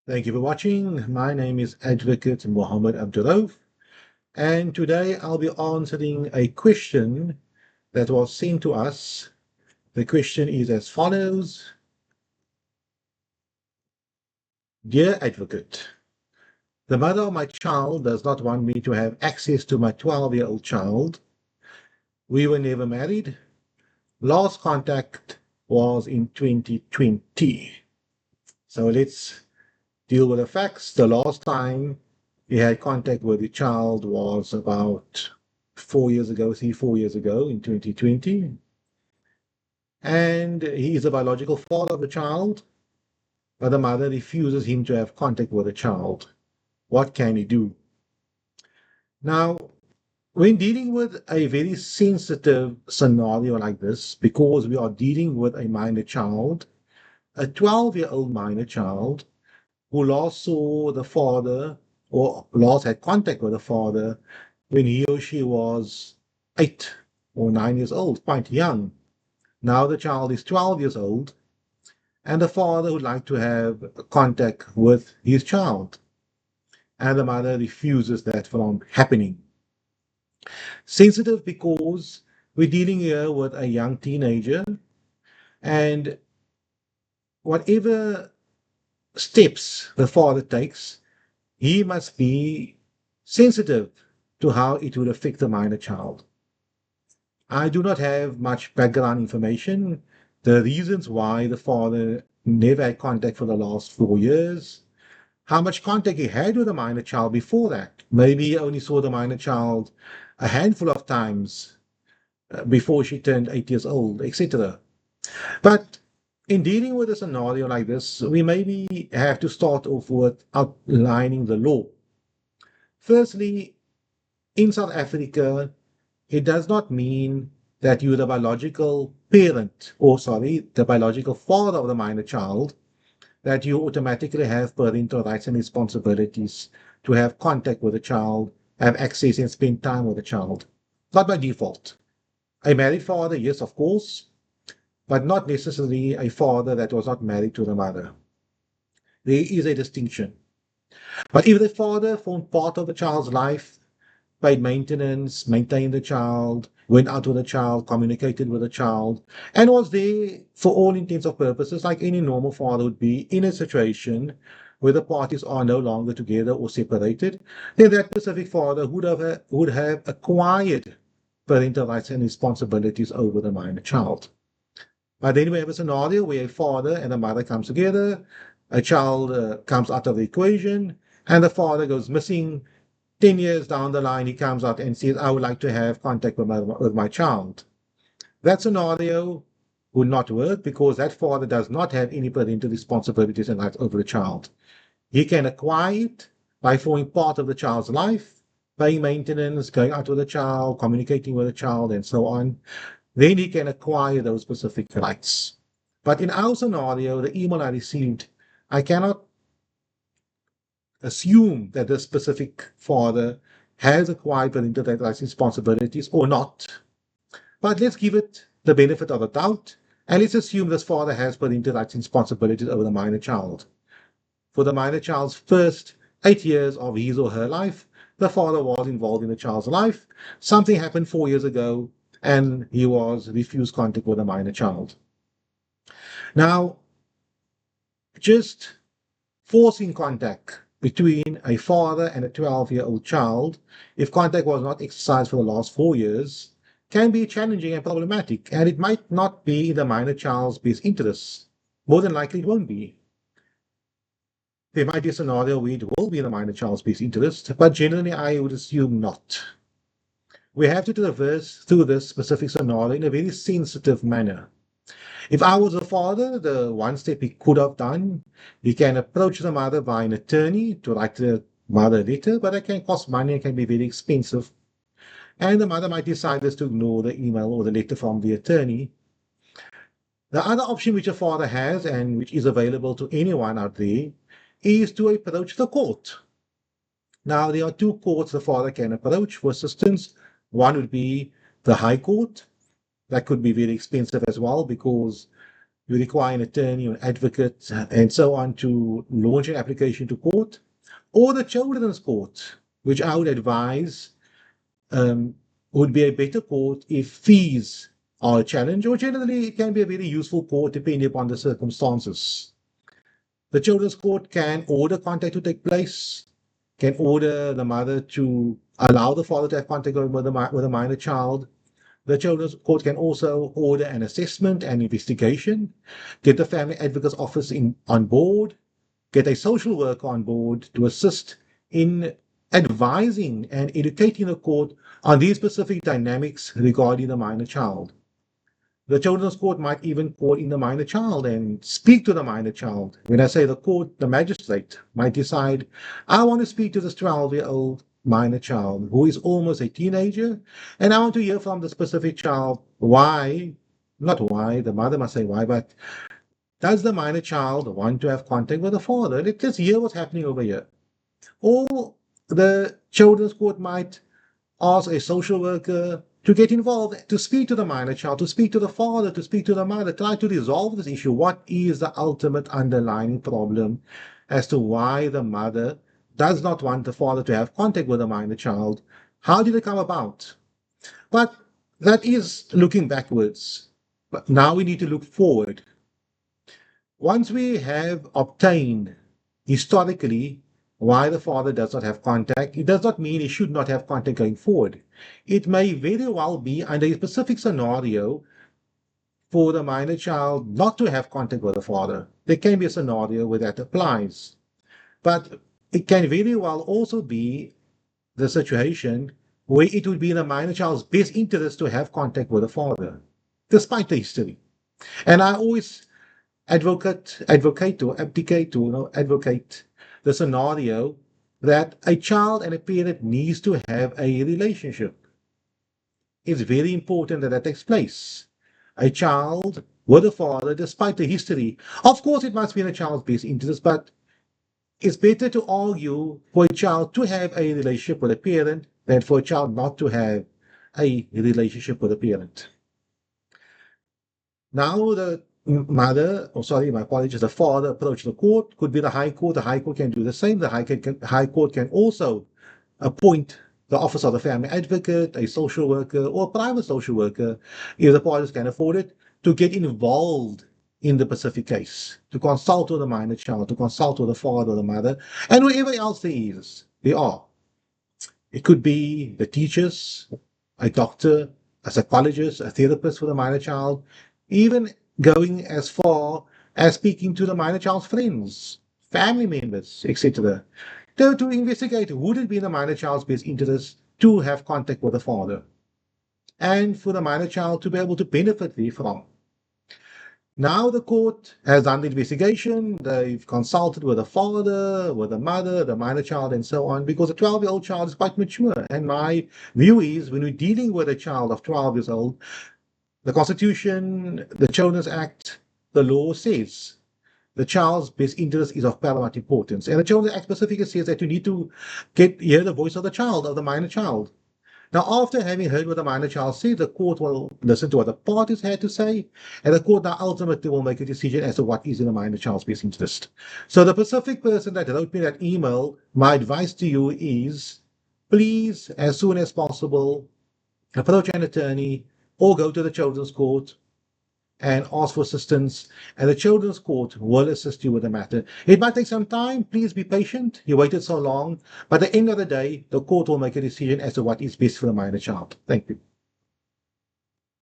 Thank you for watching. My name is Advocate Muhammad Abduroaf, and today I'll be answering a question that was sent to us. The question is as follows. Dear Advocate, the mother of my child does not want me to have access to my 12-year-old child. We were never married. Last contact was in 2020. So let's deal with the facts. The last time he had contact with the child was about 4 years ago, 4 years ago in 2020. And he is the biological father of the child, but the mother refuses him to have contact with the child. What can he do? Now, when dealing with a very sensitive scenario like this, because we are dealing with a minor child, a 12-year-old minor child, who last saw the father or last had contact with the father when he or she was 8 or 9 years old, quite young. Now the child is 12 years old, and the father would like to have contact with his child, and the mother refuses that from happening. Sensitive because we're dealing here with a young teenager, and whatever steps the father takes, he must be sensitive to how it would affect the minor child. I do not have much background information, the reasons why the father never had contact for the last 4 years, how much contact he had with the minor child before that. Maybe he only saw the minor child a handful of times before she turned 8 years old, etc. But in dealing with a scenario like this, we maybe have to start off with outlining the law. Firstly, in South Africa, it does not mean that you're the biological parent, or sorry, the biological father of the minor child, that you automatically have parental rights and responsibilities to have contact with the child, have access and spend time with the child. Not by default. A married father, yes, of course, but not necessarily a father that was not married to the mother. There is a distinction. But if the father formed part of the child's life, paid maintenance, maintained the child, went out with the child, communicated with the child, and was there for all intents and purposes, like any normal father would be in a situation where the parties are no longer together or separated, then that specific father would have acquired parental rights and responsibilities over the minor child. But then we have a scenario where a father and a mother comes together, a child comes out of the equation, and the father goes missing. 10 years down the line, he comes out and says, I would like to have contact with my child. That scenario would not work because that father does not have any parental responsibilities and rights over the child. He can acquire it by forming part of the child's life, paying maintenance, going out with the child, communicating with the child, and so on. Then he can acquire those specific rights. But in our scenario, the email I received, I cannot assume that this specific father has acquired parental rights responsibilities or not. But let's give it the benefit of the doubt, and let's assume this father has parental rights responsibilities over the minor child. For the minor child's first 8 years of his or her life, the father was involved in the child's life. Something happened 4 years ago, and he was refused contact with the minor child. Now, just forcing contact between a father and a 12-year-old child, if contact was not exercised for the last 4 years, can be challenging and problematic, and it might not be in the minor child's best interests. More than likely, it won't be. There might be a scenario where it will be in the minor child's best interest, but generally, I would assume not. We have to traverse through this specific scenario in a very sensitive manner. If I was a father, the one step he could have done, he can approach the mother by an attorney to write the mother a letter, but that can cost money and can be very expensive. And the mother might decide just to ignore the email or the letter from the attorney. The other option which a father has and which is available to anyone out there is to approach the court. Now, there are two courts the father can approach for assistance. One would be the High Court. That could be very expensive as well because you require an attorney or an advocate and so on to launch an application to court, or the children's court, which I would advise um, would be a better court if fees are a challenge, or generally it can be a very useful court depending upon the circumstances. The children's court can order contact to take place, can order the mother to allow the father to have contact with a minor child. The children's court can also order an assessment and investigation, get the family advocate's office on board, get a social worker on board to assist in advising and educating the court on these specific dynamics regarding the minor child. The children's court might even call in the minor child and speak to the minor child. When I say the court, the magistrate might decide, I want to speak to this 12-year-old minor child who is almost a teenager, and I want to hear from the specific child why, not why, the mother must say why, but does the minor child want to have contact with the father? Let's hear what's happening over here. Or the children's court might ask a social worker to get involved, to speak to the minor child, to speak to the father, to speak to the mother, try to resolve this issue. What is the ultimate underlying problem as to why the mother does not want the father to have contact with the minor child? How did it come about? But that is looking backwards. But now we need to look forward. Once we have obtained historically why the father does not have contact, it does not mean he should not have contact going forward. It may very well be under a specific scenario for the minor child not to have contact with the father. There can be a scenario where that applies. But it can very well also be the situation where it would be in the minor child's best interest to have contact with the father, despite the history. And I always advocate the scenario that a child and a parent needs to have a relationship. It's very important that that takes place. A child with a father, despite the history. Of course, it must be in a child's best interest, but it's better to argue for a child to have a relationship with a parent than for a child not to have a relationship with a parent. Now the mother, oh sorry, my apologies, the father approach the court, could be the High Court. The High Court can do the same. The High Court can also appoint the Office of the Family Advocate, a social worker, or a private social worker, if the parties can afford it, to get involved in the specific case, to consult with the minor child, to consult with the father or the mother, and whoever else there are. It could be the teachers, a doctor, a psychologist, a therapist for the minor child, even going as far as speaking to the minor child's friends, family members, etc., to investigate would it be in the minor child's best interest to have contact with the father and for the minor child to be able to benefit therefrom. Now the court has done the investigation, they've consulted with the father, with the mother, the minor child, and so on, because a 12-year-old child is quite mature. And my view is when we're dealing with a child of 12 years old, the Constitution, the Children's Act, the law says the child's best interest is of paramount importance. And the Children's Act specifically says that you need to hear the voice of the child, of the minor child. Now, after having heard what the minor child said, the court will listen to what the parties had to say, and the court now ultimately will make a decision as to what is in the minor child's best interest. So the specific person that wrote me that email, my advice to you is, please, as soon as possible, approach an attorney or go to the children's court and ask for assistance, and the children's court will assist you with the matter. It might take some time. Please be patient. You waited so long. But at the end of the day, the court will make a decision as to what is best for the minor child. Thank you.